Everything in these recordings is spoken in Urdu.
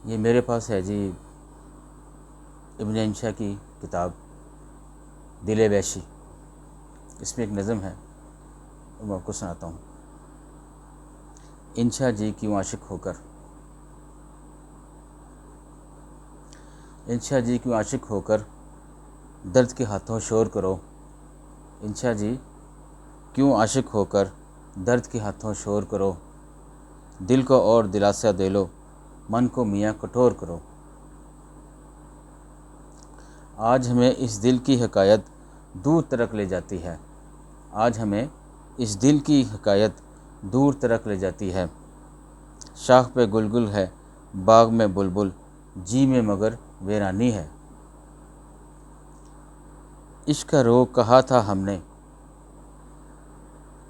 یہ میرے پاس ہے جی ابن انشا کی کتاب دل وحشی. اس میں ایک نظم ہے، میں آپ کو سناتا ہوں. انشا جی کیوں عاشق ہو کر، انشا جی کیوں عاشق ہو کر درد کے ہاتھوں شور کرو. انشا جی کیوں عاشق ہو کر درد کے ہاتھوں شور کرو. دل کو اور دلاسا دے لو، من کو میاں کٹور کرو. آج ہمیں اس دل کی حکایت دور ترک لے جاتی ہے. آج ہمیں اس دل کی حکایت دور ترک لے جاتی ہے. شاخ پہ گل ہے، باغ میں بلبل، جی میں مگر ویرانی ہے. عشق کا روگ کہا تھا ہم نے،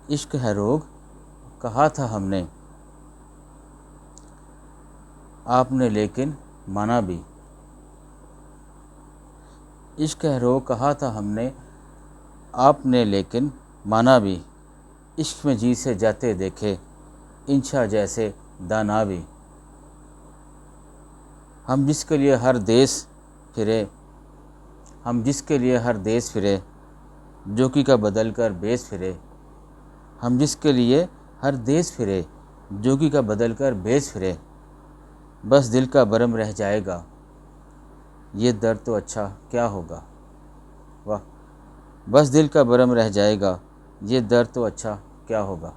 عشق ہے روگ کہا تھا ہم نے، آپ نے لیکن مانا بھی. عشق ہے روگ کہا تھا ہم نے، آپ نے لیکن مانا بھی. عشق میں جی سے جاتے دیکھے انشا جیسے دانا بھی. ہم جس کے لیے ہر دیس پھرے، ہم جس کے لیے ہر دیس پھرے، جوکی کا بدل کر بیس پھرے. ہم جس کے لیے ہر دیس پھرے، جوگی کا بدل کر بیس پھرے. بس دل کا برم رہ جائے گا، یہ درد تو اچھا کیا ہوگا. واہ. بس دل کا برم رہ جائے گا، یہ درد تو اچھا کیا ہوگا.